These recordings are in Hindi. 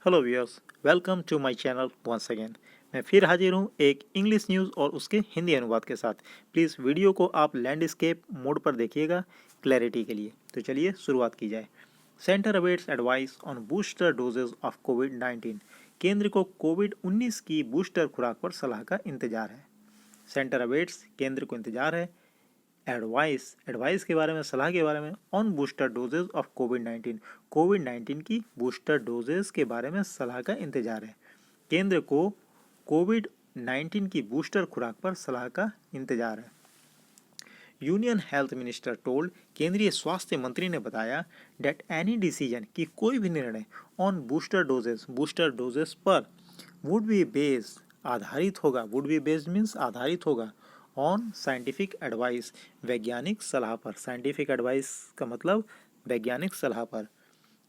Hello viewers, welcome to my channel once again. मैं फिर हाजिर हूँ एक इंग्लिश न्यूज़ और उसके हिंदी अनुवाद के साथ। प्लीज़ वीडियो को आप लैंडस्केप मोड पर देखिएगा क्लैरिटी के लिए। तो चलिए शुरुआत की जाए। Centre awaits advice on booster doses of कोविड-19। केंद्र को कोविड-19 की बूस्टर खुराक पर सलाह का इंतजार है। सेंटर अवेट्स, केंद्र को इंतजार है एडवाइस के बारे में, सलाह के बारे में, ऑन बूस्टर डोजेज ऑफ कोविड-19 की बूस्टर डोजेज के बारे में सलाह का इंतजार है। केंद्र को कोविड-19 की बूस्टर खुराक पर सलाह का इंतजार है। यूनियन हेल्थ मिनिस्टर टोल्ड, केंद्रीय स्वास्थ्य मंत्री ने बताया, डेट एनी डिसीजन कि कोई भी निर्णय ऑन बूस्टर डोजेस पर वुड बी बेस्ड आधारित होगा। वुड बी बेस्ड मीन्स आधारित होगा ऑन साइंटिफिक एडवाइस, वैज्ञानिक सलाह पर। साइंटिफिक एडवाइस का मतलब वैज्ञानिक सलाह पर।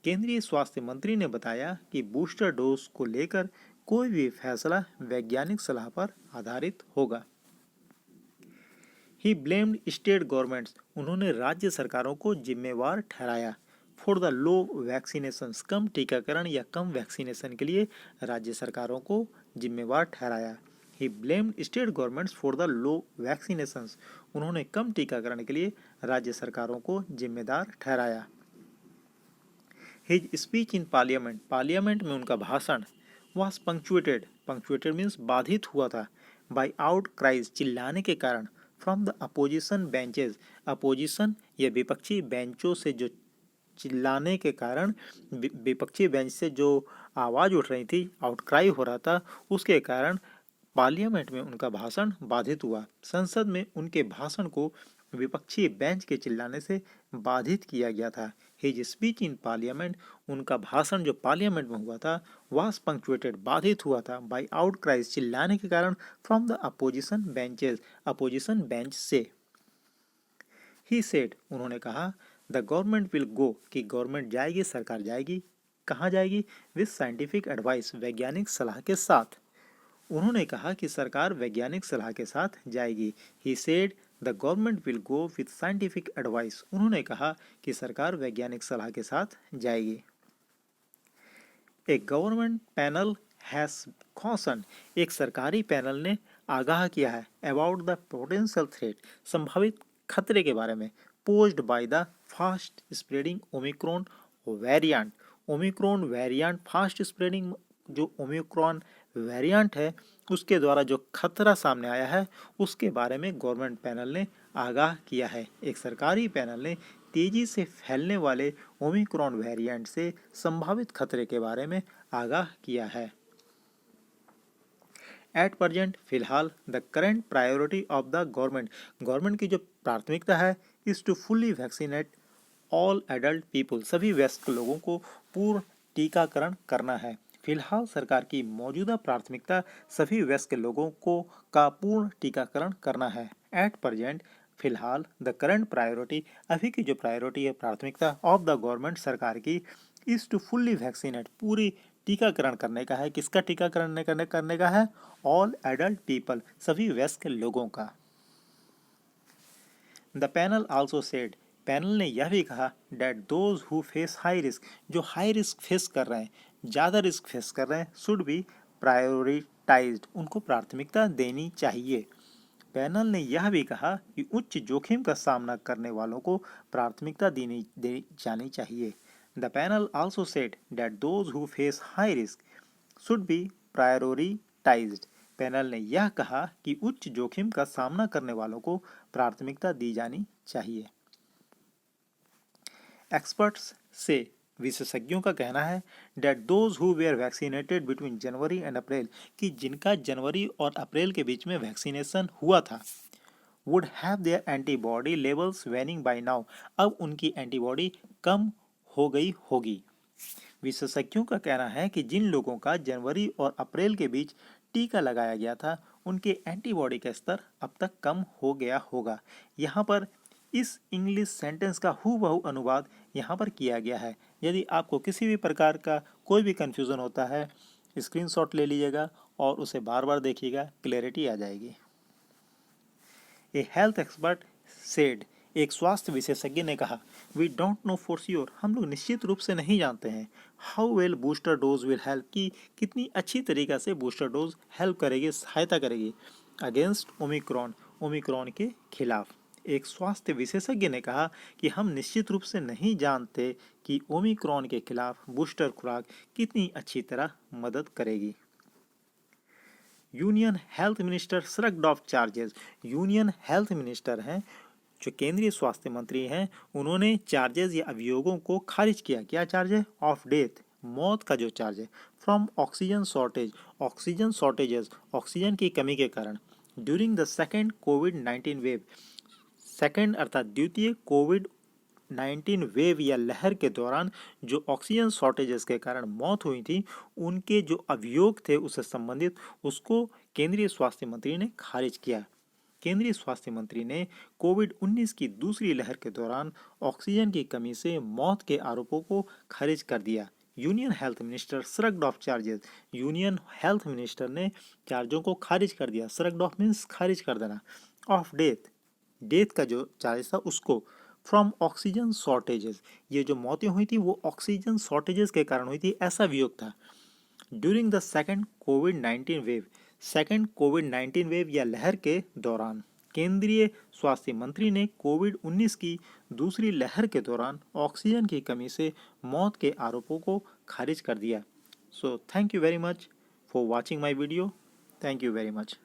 केंद्रीय स्वास्थ्य मंत्री ने बताया कि बूस्टर डोज को लेकर कोई भी फैसला वैज्ञानिक सलाह पर आधारित होगा। ही ब्लेम्ड स्टेट गवर्नमेंट्स, उन्होंने राज्य सरकारों को जिम्मेवार ठहराया फॉर द लो वैक्सीनेशन, कम टीकाकरण या कम वैक्सीनेशन के लिए राज्य सरकारों को जिम्मेवार ठहराया। ही blamed state governments for the low vaccination, उन्होंने कम टीकाकरण के लिए राज्य सरकारों को जिम्मेदार ठहराया। His speech in parliament, parliament में उनका भाषण वॉज पंक्चुएटेड मीन्स बाधित हुआ था, बाई आउट क्राइज, चिल्लाने के कारण, from the opposition benches, opposition या विपक्षी बेंचों से जो चिल्लाने के कारण, विपक्षी बेंच से जो आवाज़ उठ रही थी, आउटक्राई हो रहा था, उसके कारण पार्लियामेंट में उनका भाषण बाधित हुआ। संसद में उनके भाषण को विपक्षी बेंच के चिल्लाने से बाधित किया गया था। हिज स्पीच इन पार्लियामेंट, उनका भाषण जो पार्लियामेंट में हुआ था, वाज पंक्चुएटेड, बाधित हुआ था, बाय आउट क्राइज, चिल्लाने के कारण, from the opposition benches, opposition bench से। ही सेड, उन्होंने कहा, द गवर्नमेंट विल गो, कि गवर्नमेंट जाएगी, सरकार जाएगी। कहाँ जाएगी? विद साइंटिफिक एडवाइस, वैज्ञानिक सलाह के साथ। उन्होंने कहा कि सरकार वैज्ञानिक सलाह के साथ जाएगी। He said the government will go with scientific advice, उन्होंने कहा कि सरकार वैज्ञानिक सलाह के साथ जाएगी। ए गवर्नमेंट पैनल हैज कॉशन, एक सरकारी पैनल ने आगाह किया है, अबाउट द पोटेंशियल थ्रेट, संभावित खतरे के बारे में, posed by the fast spreading Omicron variant. Omicron variant fast spreading, जो ओमिक्रॉन वेरिएंट है उसके द्वारा जो खतरा सामने आया है उसके बारे में गवर्नमेंट पैनल ने आगाह किया है। एक सरकारी पैनल ने तेजी से फैलने वाले ओमिक्रॉन वेरिएंट से संभावित खतरे के बारे में आगाह किया है। एट प्रेजेंट, फिलहाल, the current priority of the government की जो प्राथमिकता है, is to fully vaccinate all adult people, सभी वयस्क लोगों को पूर्ण टीकाकरण करना है। फिलहाल सरकार की मौजूदा प्राथमिकता सभी वयस्क लोगों को का पूर्ण टीकाकरण करना है। एट प्रेजेंट, फिलहाल, द करंट प्रायोरिटी, अभी की जो प्रायोरिटी है, प्राथमिकता, ऑफ द गवर्नमेंट, सरकार की, इज टू फुल्ली वैक्सीनेट, पूरी टीकाकरण करने का है। किसका टीकाकरण करने का है? ऑल एडल्ट पीपल, सभी वयस्क लोगों का। The panel also said, panel ने यह भी कहा, that those who face high risk, जो हाई रिस्क फेस कर रहे हैं, ज़्यादा रिस्क फेस कर रहे हैं, शुड बी प्रायोरिटाइज्ड, उनको प्राथमिकता देनी चाहिए। पैनल ने यह भी कहा कि उच्च जोखिम का सामना करने वालों को प्राथमिकता दी जानी चाहिए। The panel also said that those who face high risk should be prioritised, panel ने यह कहा कि उच्च जोखिम का सामना करने वालों को प्राथमिकता दी जानी चाहिए। एक्सपर्ट्स से, विशेषज्ञों का कहना है, that those who were vaccinated between January and April, कि जिनका जनवरी और अप्रैल के बीच में वैक्सीनेशन हुआ था, would have their antibody levels waning by now, अब उनकी एंटीबॉडी कम हो गई होगी। विशेषज्ञों का कहना है कि जिन लोगों का जनवरी और अप्रैल के बीच टीका लगाया गया था, उनके एंटीबॉडी का स्तर अब तक कम हो गया होगा। यहाँ पर इस इंग्लिश सेंटेंस का हूबहू अनुवाद यहाँ पर किया गया है। यदि आपको किसी भी प्रकार का कोई भी कन्फ्यूज़न होता है, स्क्रीनशॉट ले लीजिएगा और उसे बार बार देखिएगा, क्लैरिटी आ जाएगी। ए हेल्थ एक्सपर्ट सेड, एक स्वास्थ्य विशेषज्ञ ने कहा, we don't know for sure, हम लोग निश्चित रूप से नहीं जानते हैं, how well booster dose will help, कि कितनी अच्छी तरीक़ा से बूस्टर डोज हेल्प करेगी, सहायता करेगी अगेंस्ट ओमिक्रॉन, ओमिक्रॉन के खिलाफ। एक स्वास्थ्य विशेषज्ञ ने कहा कि हम निश्चित रूप से नहीं जानते कि ओमिक्रॉन के खिलाफ बूस्टर खुराक कितनी अच्छी तरह मदद करेगी। Union health minister shrugged of charges, union health minister हैं जो केंद्रीय स्वास्थ्य मंत्री हैं, उन्होंने चार्जेस या अभियोगों को खारिज किया। क्या चार्ज है? ऑफ डेथ, मौत का जो चार्ज है, from oxygen shortage, oxygen shortages, oxygen की कमी के कारण, during the second covid wave, second अर्थात द्वितीय कोविड-19 वेव या लहर के दौरान जो ऑक्सीजन शॉर्टेजेस के कारण मौत हुई थी, उनके जो अभियोग थे उससे संबंधित, उसको केंद्रीय स्वास्थ्य मंत्री ने खारिज किया। केंद्रीय स्वास्थ्य मंत्री ने कोविड-19 की दूसरी लहर के दौरान ऑक्सीजन की कमी से मौत के आरोपों को खारिज कर दिया। Union health minister shrugged of charges, union health minister ने चार्जों को खारिज कर दिया। श्रग्ड ऑफ मीन्स खारिज कर देना। ऑफ डेथ, डेथ का जो चार्ज था उसको, फ्रॉम ऑक्सीजन शॉर्टेजेस, ये जो मौतें हुई थी वो ऑक्सीजन शॉर्टेजेस के कारण हुई थी, ऐसा वियोग था। During the second covid wave, second covid wave या लहर के दौरान, केंद्रीय स्वास्थ्य मंत्री ने कोविड-19 की दूसरी लहर के दौरान ऑक्सीजन की कमी से मौत के आरोपों को खारिज कर दिया। So thank you very much for watching my video. Thank you very much.